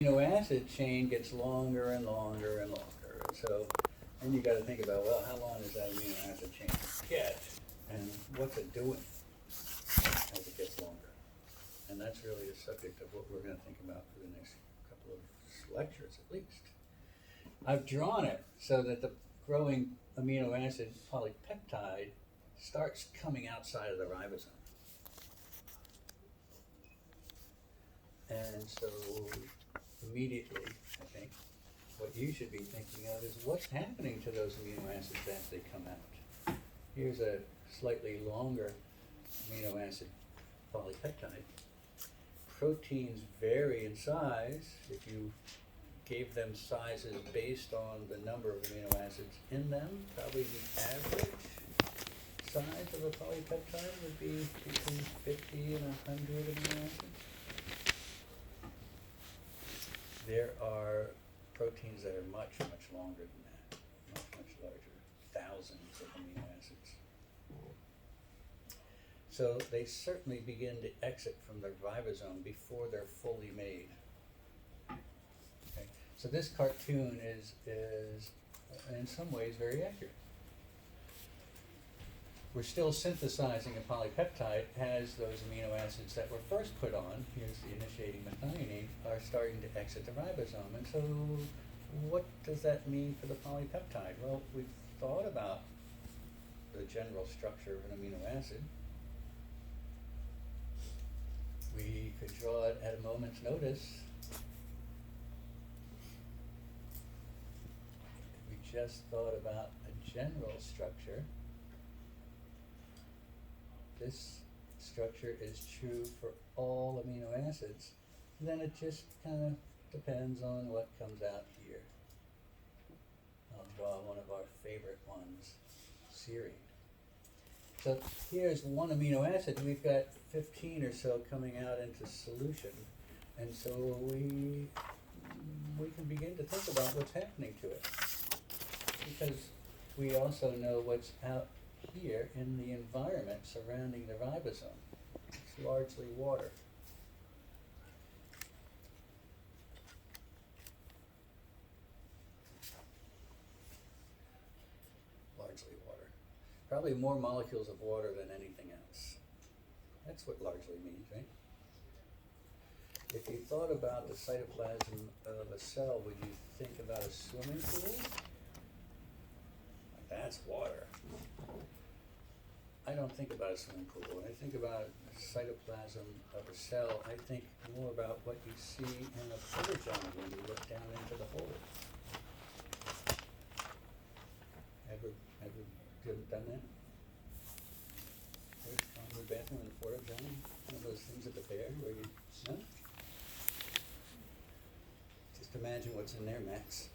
amino acid chain gets longer and longer and longer. And so then you got to think about, well, how long does that amino acid chain get, and what's it doing as it gets longer? And that's really the subject of what we're going to think about for the next couple of lectures, at least. I've drawn it so that the growing amino acid polypeptide starts coming outside of the ribosome. And so immediately, I think, what you should be thinking of is what's happening to those amino acids as they come out. Here's a slightly longer amino acid polypeptide. Proteins vary in size. If you gave them sizes based on the number of amino acids in them, probably the average size of a polypeptide would be between 50 and 100 amino acids. There are proteins that are much, much longer than that, much, much larger, thousands of amino acids. So they certainly begin to exit from the ribosome before they're fully made. Okay. So this cartoon is in some ways very accurate. We're still synthesizing a polypeptide as those amino acids that were first put on, here's the initiating methionine, are starting to exit the ribosome. And so what does that mean for the polypeptide? Well, we've thought about the general structure of an amino acid. We could draw it at a moment's notice. We just thought about a general structure. This structure is true for all amino acids, then it just kind of depends on what comes out here. I'll draw one of our favorite ones, serine. So here's one amino acid. We've got 15 or so coming out into solution, and so we can begin to think about what's happening to it, because we also know what's out here in the environment surrounding the ribosome. It's largely water. Largely water. Probably more molecules of water than anything else. That's what largely means, right? If you thought about the cytoplasm of a cell, would you think about a swimming pool? That's water. I don't think about a swimming pool. When I think about cytoplasm of a cell, I think more about what you see in a photogenic when you look down into the hole. Ever done that? Ever gone to the bathroom in a photogenic? One of those things at the fair where you, no? Just imagine what's in there, Max.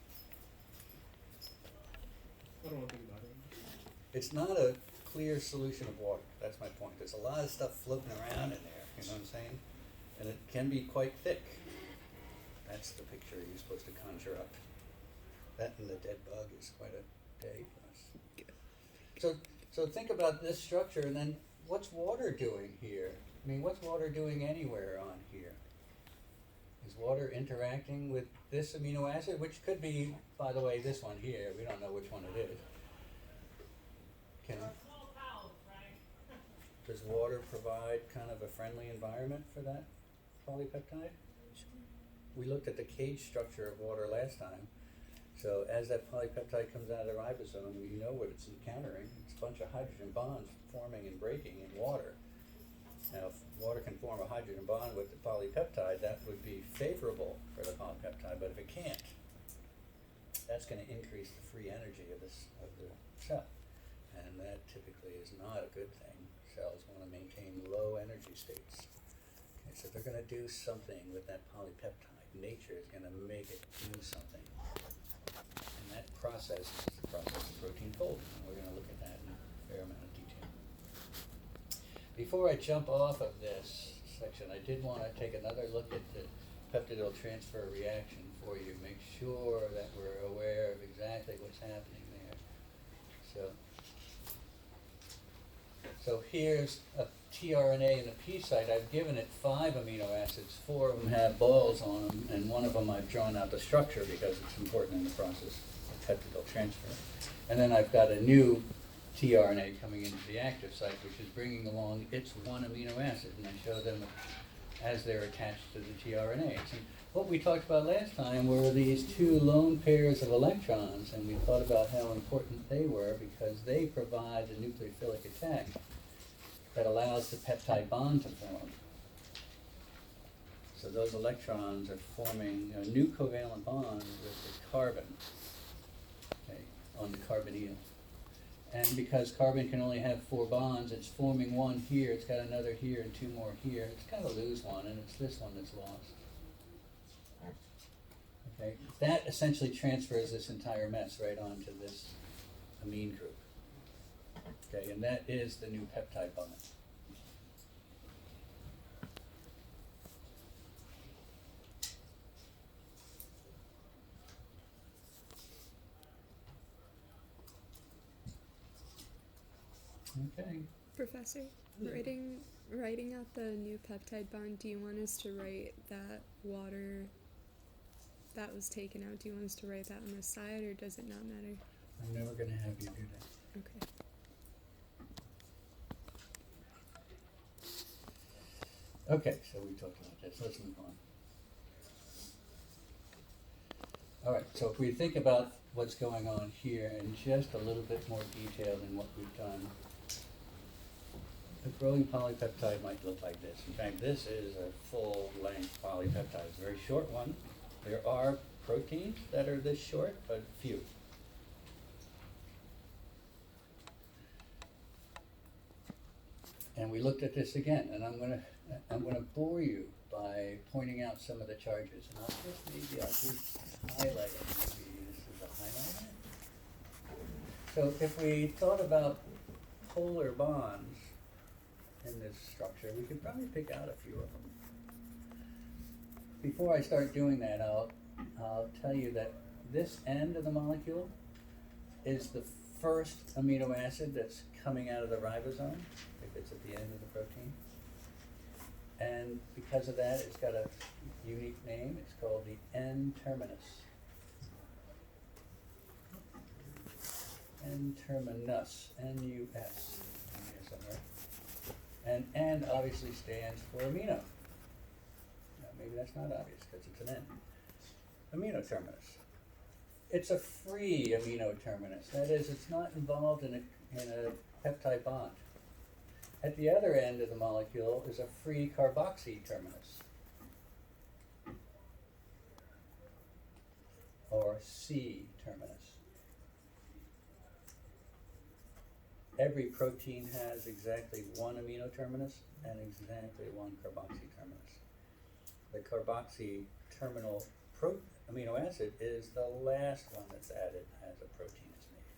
I don't want to think about it. It's not a clear solution of water. That's my point. There's a lot of stuff floating around in there, you know what I'm saying? And it can be quite thick. That's the picture you're supposed to conjure up. That and the dead bug is quite a day for us. So think about this structure, and then what's water doing here? I mean, what's water doing anywhere on here? Is water interacting with this amino acid, which could be, by the way, this one here. We don't know which one it is. Does water provide kind of a friendly environment for that polypeptide? We looked at the cage structure of water last time. So as that polypeptide comes out of the ribosome, we know what it's encountering. It's a bunch of hydrogen bonds forming and breaking in water. Now, if water can form a hydrogen bond with the polypeptide, that would be favorable for the polypeptide. But if it can't, that's going to increase the free energy of the cell. And that typically is not a good thing. Cells want to maintain low energy states. Okay, so if they're going to do something with that polypeptide, nature is going to make it do something. And that process is the process of protein folding. And we're going to look at that in a fair amount of detail. Before I jump off of this section, I did want to take another look at the peptidyl transfer reaction for you, make sure that we're aware of exactly what's happening there. So here's a tRNA in the P site, I've given it 5 amino acids. 4 of them have balls on them, and one of them I've drawn out the structure because it's important in the process of peptidyl transfer. And then I've got a new tRNA coming into the active site, which is bringing along its 1 amino acid, and I show them as they're attached to the tRNAs. And what we talked about last time were these 2 lone pairs of electrons, and we thought about how important they were because they provide the nucleophilic attack that allows the peptide bond to form. So those electrons are forming a new covalent bond with the carbon, okay, on the carbonyl. And because carbon can only have 4 bonds, it's forming 1 here, it's got another here, and 2 more here. It's got to lose 1, and it's this one that's lost. Okay, that essentially transfers this entire mess right onto this amine group. Okay, and that is the new peptide bond. Okay. Professor, writing out the new peptide bond, do you want us to write that water that was taken out, do you want us to write that on the side, or does it not matter? I'm never going to have you do that. Okay. Okay, so we talked about this. Let's move on. All right, so if we think about what's going on here in just a little bit more detail than what we've done, a growing polypeptide might look like this. In fact, this is a full-length polypeptide. It's a very short one. There are proteins that are this short, but few. And we looked at this again, and I'm gonna bore you by pointing out some of the charges. And I'll just highlight it. Maybe this is a highlighter. So if we thought about polar bonds in this structure, we could probably pick out a few of them. Before I start doing that, I'll tell you that this end of the molecule is the first amino acid that's coming out of the ribosome, if it's at the end of the protein. And because of that, it's got a unique name. It's called the N-terminus. N-terminus, N-U-S, in here somewhere. And N obviously stands for amino. Now, maybe that's not obvious because it's an N. Amino terminus. It's a free amino terminus. That is, it's not involved in a peptide bond. At the other end of the molecule is a free carboxy terminus, or C terminus. Every protein has exactly 1 amino terminus and exactly 1 carboxy terminus. The carboxy terminal amino acid is the last one that's added as a protein is made.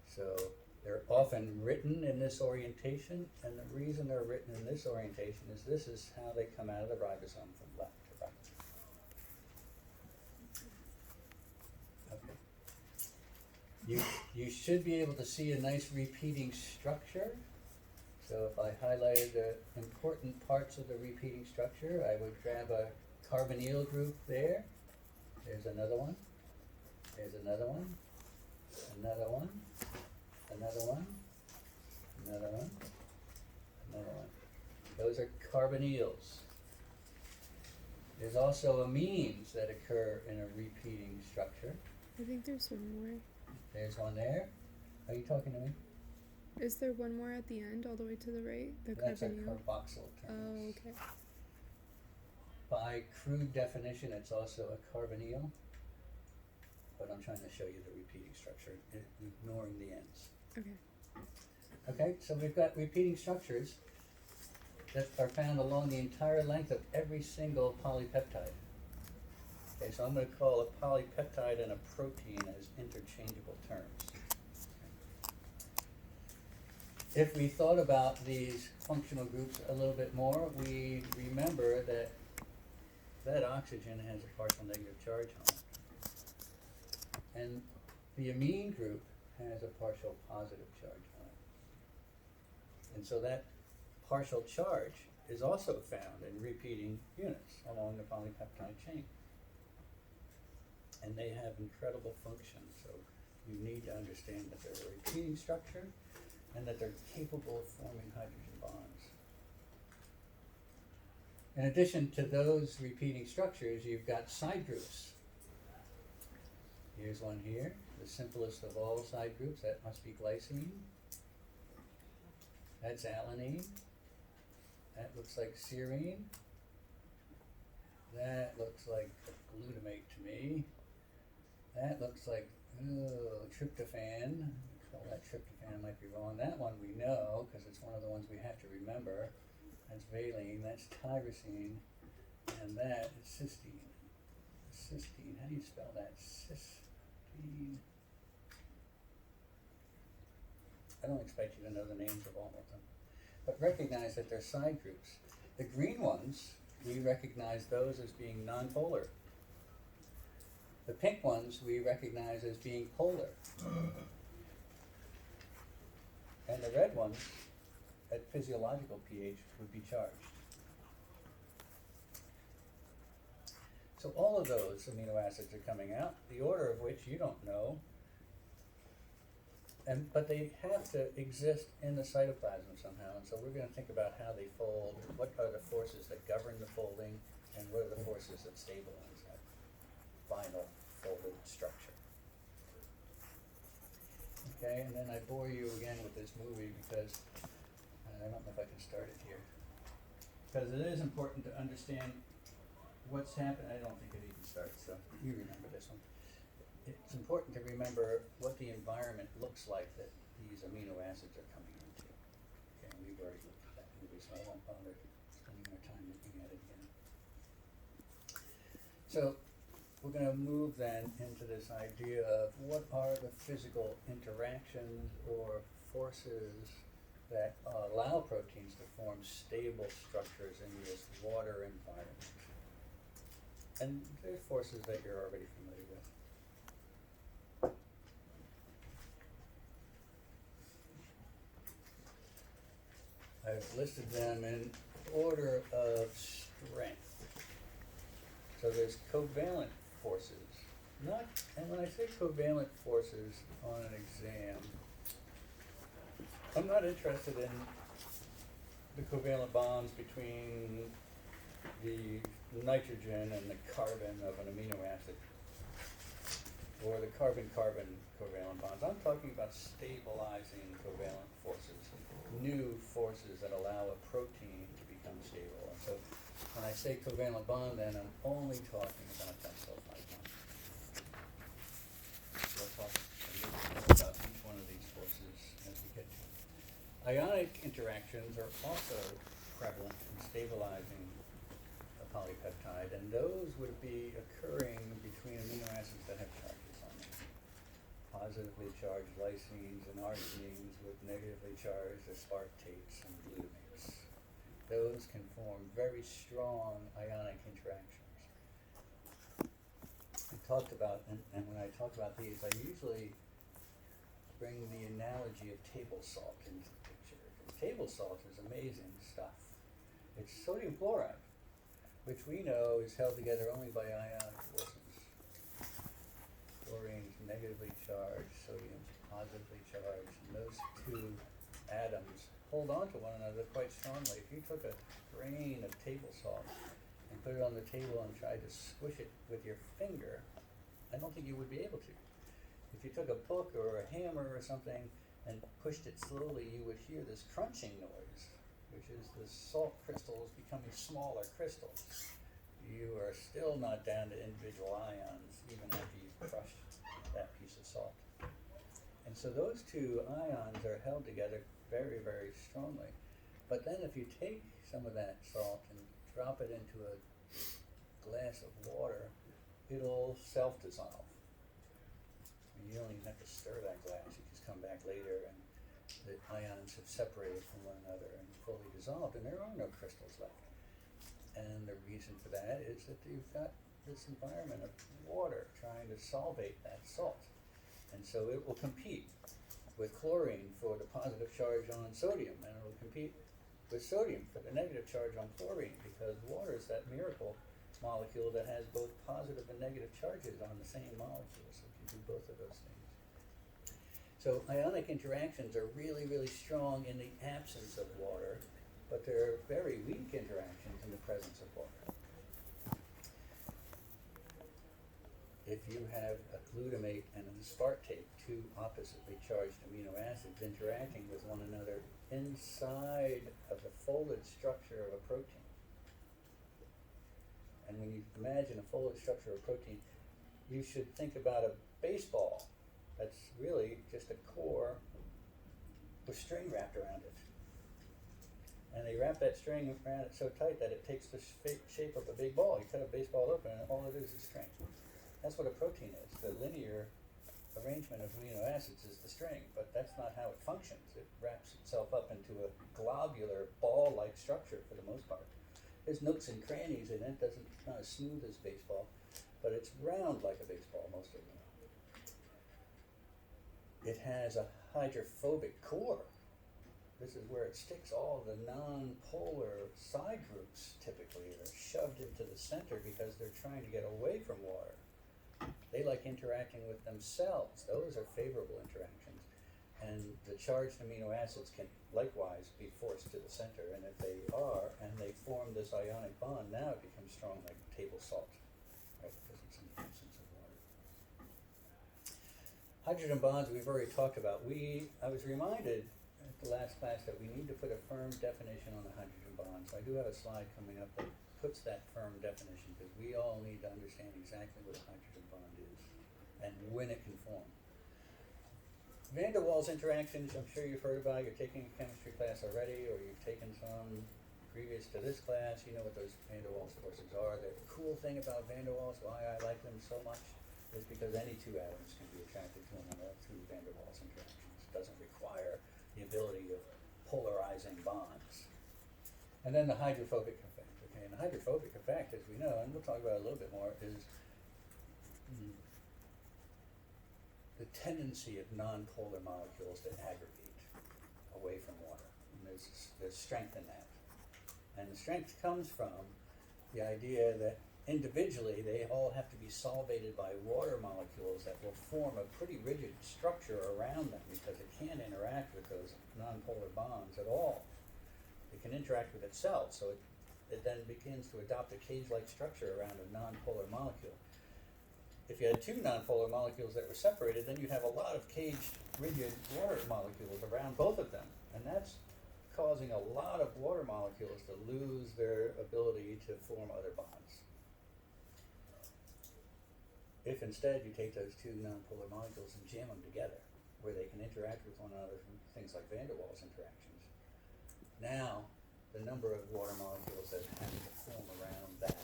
So they're often written in this orientation, and the reason they're written in this orientation is this is how they come out of the ribosome from left to right. Okay. You should be able to see a nice repeating structure. So if I highlighted the important parts of the repeating structure, I would grab a carbonyl group there. There's another one. There's another one. Another one. Another one. Another one. Another one. Those are carbonyls. There's also amines that occur in a repeating structure. I think there's one more. There's one there. Are you talking to me? Is there one more at the end, all the way to the right? The That's a carbonyl? carboxyl terminus. Oh, okay. By crude definition, it's also a carbonyl, but I'm trying to show you the repeating structure, ignoring the ends. Okay. Okay, so we've got repeating structures that are found along the entire length of every single polypeptide. Okay, so I'm going to call a polypeptide and a protein as interchangeable terms. If we thought about these functional groups a little bit more, we remember that that oxygen has a partial negative charge on it. And the amine group has a partial positive charge on it. And so that partial charge is also found in repeating units along the polypeptide chain. And they have incredible function, so you need to understand that they're a repeating structure and that they're capable of forming hydrogen bonds. In addition to those repeating structures, you've got side groups. Here's one here, the simplest of all side groups, that must be glycine. That's alanine. That looks like serine. That looks like glutamate to me. That looks like tryptophan. Call that tryptophan, might be wrong. That one we know, because it's one of the ones we have to remember. That's valine, that's tyrosine, and that is cysteine. Cysteine, how do you spell that? Cysteine. I don't expect you to know the names of all of them, but recognize that they're side groups. The green ones, we recognize those as being nonpolar. The pink ones we recognize as being polar. And the red ones, at physiological pH, would be charged. So all of those amino acids are coming out, the order of which you don't know, but they have to exist in the cytoplasm somehow, and so we're going to think about how they fold, what are the forces that govern the folding, and what are the forces that stabilize that final folded structure. Okay, and then I bore you again with this movie because I don't know if I can start it here. Because it is important to understand what's happened. I don't think it even starts, so you remember this one. It's important to remember what the environment looks like that these amino acids are coming into. Okay, and we've already looked at that movie, so I won't bother spending our time looking at it again. So we're going to move then into this idea of what are the physical interactions or forces that allow proteins to form stable structures in this water environment. And there's forces that you're already familiar with. I've listed them in order of strength. So there's covalent forces. And when I say covalent forces on an exam, I'm not interested in the covalent bonds between the nitrogen and the carbon of an amino acid, or the carbon-carbon covalent bonds. I'm talking about stabilizing covalent forces, new forces that allow a protein to become stable. And so when I say covalent bond, then I'm only talking about disulfide bonds. We'll talk a little bit about each one of these forces as we get to it. Ionic interactions are also prevalent in stabilizing a polypeptide, and those would be occurring between amino acids that have charges on them. Positively charged lysines and arginines with negatively charged aspartates and glutamates. Those can form very strong ionic interactions. I talked about, and when I talk about these, I usually bring the analogy of table salt into the picture. Because table salt is amazing stuff. It's sodium chloride, which we know is held together only by ionic forces. Chlorine's negatively charged, sodium's positively charged, and those two atoms hold on to one another quite strongly. If you took a grain of table salt and put it on the table and tried to squish it with your finger, I don't think you would be able to. If you took a book or a hammer or something and pushed it slowly, you would hear this crunching noise, which is the salt crystals becoming smaller crystals. You are still not down to individual ions, even after you've crushed that piece of salt. And so those two ions are held together very, very strongly. But then if you take some of that salt and drop it into a glass of water, it'll self-dissolve. You don't even have to stir that glass. You just come back later and the ions have separated from one another and fully dissolved, and there are no crystals left. And the reason for that is that you've got this environment of water trying to solvate that salt. And so it will compete with chlorine for the positive charge on sodium, and it will compete with sodium for the negative charge on chlorine, because water is that miracle molecule that has both positive and negative charges on the same molecule, so it can do both of those things. So ionic interactions are really, really strong in the absence of water, but they're very weak interactions in the presence of water. If you have a glutamate and an aspartate, two oppositely charged amino acids interacting with one another inside of the folded structure of a protein. And when you imagine a folded structure of a protein, you should think about a baseball that's really just a core with string wrapped around it. And they wrap that string around it so tight that it takes the shape of a big ball. You cut a baseball open and all it is string. That's what a protein is. The linear arrangement of amino acids is the string, but that's not how it functions. It wraps itself up into a globular ball-like structure for the most part. There's nooks and crannies in it. It's not as smooth as baseball, but it's round like a baseball most of the time. It has a hydrophobic core. This is where it sticks. All the non-polar side groups typically are shoved into the center because they're trying to get away from water. They like interacting with themselves. Those are favorable interactions. And the charged amino acids can likewise be forced to the center. And if they are, and they form this ionic bond, now it becomes strong like table salt, right? Because it's in the absence of water. Hydrogen bonds we've already talked about. I was reminded at the last class that we need to put a firm definition on the hydrogen bond. So I do have a slide coming up that puts that firm definition, because we all need to understand exactly what a hydrogen bond is and when it can form. Van der Waals interactions, I'm sure you've heard about. You're taking a chemistry class already, or you've taken some previous to this class. You know what those Van der Waals forces are. The cool thing about Van der Waals, why I like them so much, is because any two atoms can be attracted to one another through Van der Waals interactions. It doesn't require the ability of polarizing bonds. And then the hydrophobic effect. Okay, and the hydrophobic effect, as we know, and we'll talk about it a little bit more, is the tendency of non-polar molecules to aggregate away from water. And there's strength in that. And the strength comes from the idea that individually they all have to be solvated by water molecules that will form a pretty rigid structure around them, because it can't interact with those non-polar bonds at all. It can interact with itself, so it then begins to adopt a cage-like structure around a non-polar molecule. If you had two non-polar molecules that were separated, then you'd have a lot of caged, rigid water molecules around both of them. And that's causing a lot of water molecules to lose their ability to form other bonds. If instead you take those two non-polar molecules and jam them together, where they can interact with one another from things like Van der Waals interactions, now the number of water molecules that have to form around that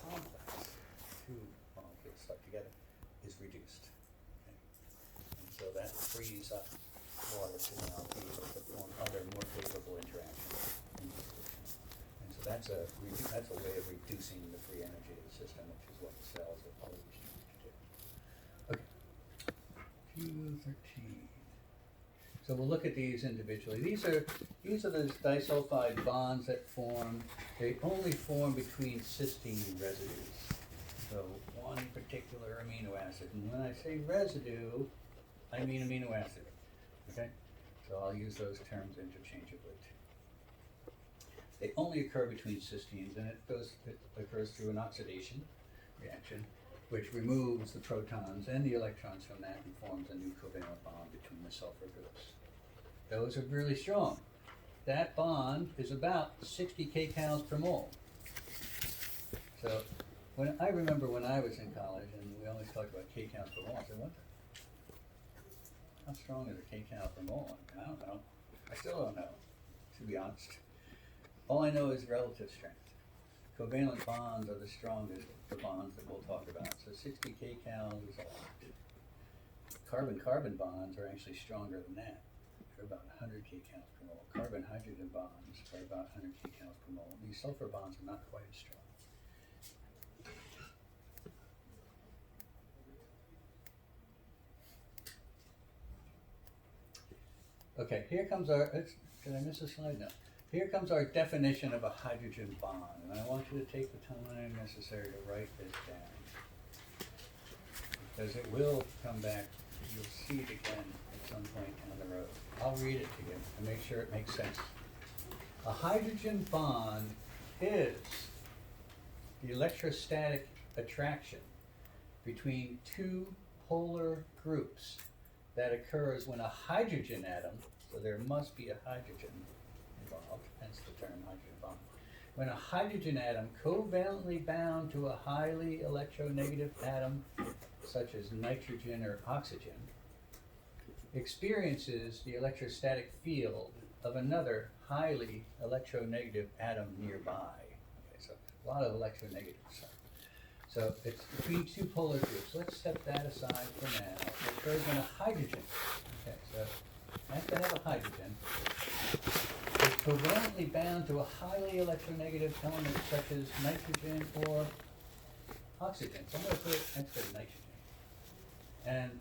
complex, two molecules stuck together, is reduced. Okay? And so that frees up water to now be able to form other more favorable interactions in the solution. And so that's a way of reducing the free energy of the system, which is what the cells are always trying to do. Okay. Q13. So we'll look at these individually. These are the disulfide bonds that form. They only form between cysteine residues. So one particular amino acid. And when I say residue, I mean amino acid. Okay? So I'll use those terms interchangeably too. They only occur between cysteines, and it occurs through an oxidation reaction, which removes the protons and the electrons from that and forms a new covalent bond between the sulfur groups. Those are really strong. That bond is about 60 kcals per mole. So I remember when I was in college and we always talked about kcals per mole, I said, how strong is a kcal per mole? I don't know. I still don't know, to be honest. All I know is relative strength. Covalent bonds are the strongest, the bonds that we'll talk about. So 60 kcals is a lot. Carbon-carbon bonds are actually stronger than that. They're about 100 kcals per mole. Carbon-hydrogen bonds are about 100 kcals per mole. These sulfur bonds are not quite as strong. Okay, here comes did I miss a slide? No. Here comes our definition of a hydrogen bond, and I want you to take the time necessary to write this down. Because it will come back, you'll see it again at some point down the road. I'll read it to you to make sure it makes sense. A hydrogen bond is the electrostatic attraction between two polar groups that occurs when a hydrogen atom, so there must be a hydrogen involved, hence the term hydrogen bond. When a hydrogen atom covalently bound to a highly electronegative atom, such as nitrogen or oxygen, experiences the electrostatic field of another highly electronegative atom nearby. Okay, so a lot of electronegatives. So it's between two polar groups. Let's set that aside for now. It occurs when a hydrogen, okay, so it has to have a hydrogen, is covalently bound to a highly electronegative element such as nitrogen or oxygen. So I'm going to put next to nitrogen. And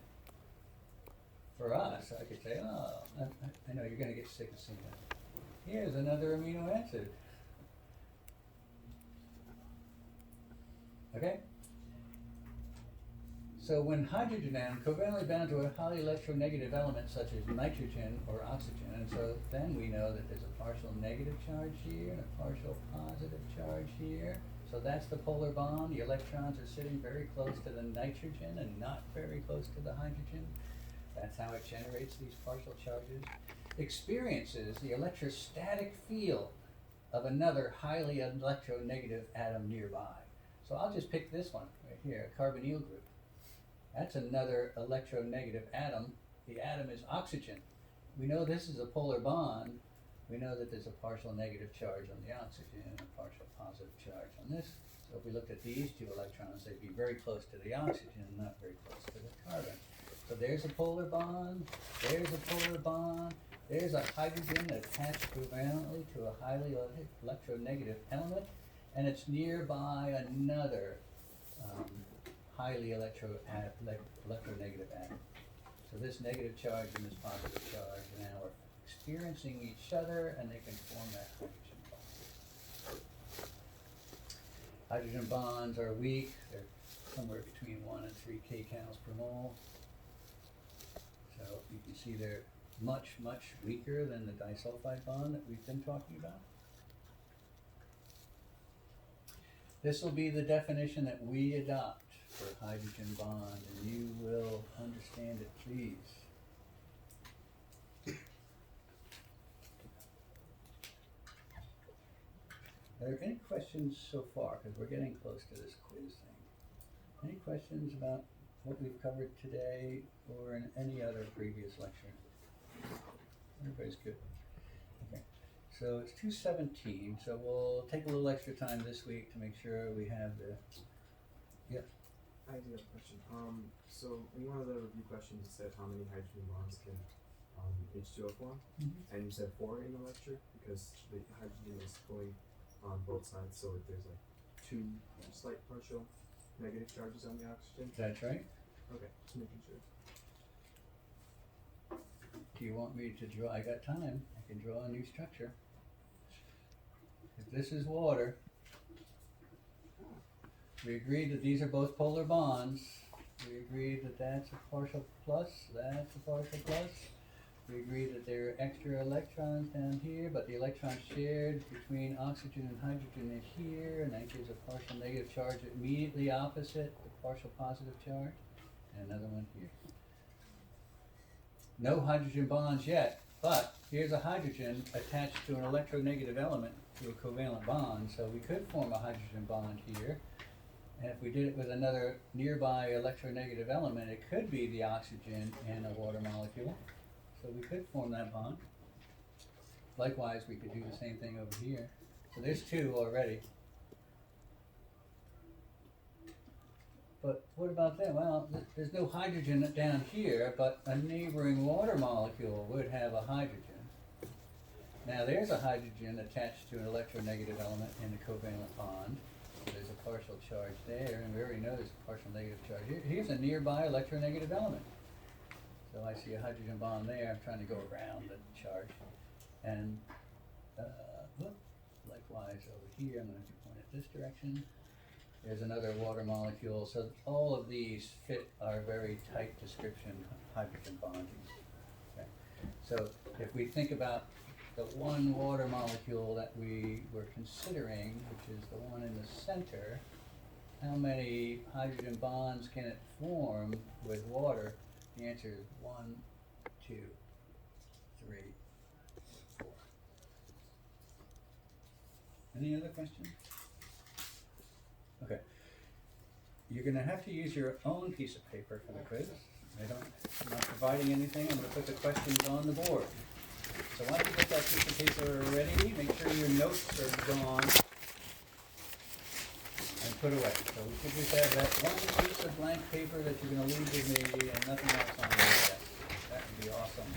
for us, I could say, oh, I know you're going to get sick of seeing that. Here's another amino acid. Okay? So when hydrogen atom covalently bound to a highly electronegative element such as nitrogen or oxygen, and so then we know that there's a partial negative charge here and a partial positive charge here. So that's the polar bond. The electrons are sitting very close to the nitrogen and not very close to the hydrogen. That's how it generates these partial charges. Experiences the electrostatic field of another highly electronegative atom nearby. So I'll just pick this one right here, a carbonyl group. That's another electronegative atom. The atom is oxygen. We know this is a polar bond. We know that there's a partial negative charge on the oxygen and a partial positive charge on this. So if we looked at these two electrons, they'd be very close to the oxygen, not very close to the carbon. So there's a polar bond, there's a polar bond, there's a hydrogen attached covalently to a highly electronegative element, and it's nearby another highly electronegative atom. So this negative charge and this positive charge now are experiencing each other, and they can form that hydrogen bond. Hydrogen bonds are weak. They're somewhere between 1 and 3 kcals per mole. So you can see they're much, much weaker than the disulfide bond that we've been talking about. This will be the definition that we adopt for hydrogen bond, and you will understand it, please. Are there any questions so far? Because we're getting close to this quiz thing. Any questions about what we've covered today or in any other previous lecture? Everybody's good. Okay. So it's 2:17, so we'll take a little extra time this week to make sure we have the... Yeah. I do have a question. So in one of the review questions, you said how many hydrogen bonds can H2O form, and you said 4 in the lecture because the hydrogen is going on both sides, so there's like 2 slight partial negative charges on the oxygen. That's right. Okay, just making sure. Do you want me to draw? I got time. I can draw a new structure. If this is water, we agreed that these are both polar bonds. We agreed that that's a partial plus, that's a partial plus. We agreed that there are extra electrons down here, but the electrons shared between oxygen and hydrogen are here, and that gives a partial negative charge immediately opposite the partial positive charge, and another one here. No hydrogen bonds yet, but here's a hydrogen attached to an electronegative element through a covalent bond, so we could form a hydrogen bond here. And if we did it with another nearby electronegative element, it could be the oxygen and a water molecule. So we could form that bond. Likewise, we could do the same thing over here. So there's 2 already. But what about that? Well, there's no hydrogen down here, but a neighboring water molecule would have a hydrogen. Now there's a hydrogen attached to an electronegative element in the covalent bond. There's a partial charge there, and we already know there's a partial negative charge. Here's a nearby electronegative element. So I see a hydrogen bond there. I'm trying to go around the charge. And whoop, likewise over here, I'm gonna have to point it this direction. There's another water molecule, so all of these fit our very tight description hydrogen bonding. Okay. So if we think about the one water molecule that we were considering, which is the one in the center, how many hydrogen bonds can it form with water? The answer is 1, 2, 3, 4. Any other questions? Okay. You're gonna have to use your own piece of paper for the quiz. I'm not providing anything, I'm gonna put the questions on the board. So once you get that piece of paper ready, make sure your notes are gone and put away. So we should just have that one piece of blank paper that you're gonna leave with me and nothing else on the desk. That would be awesome.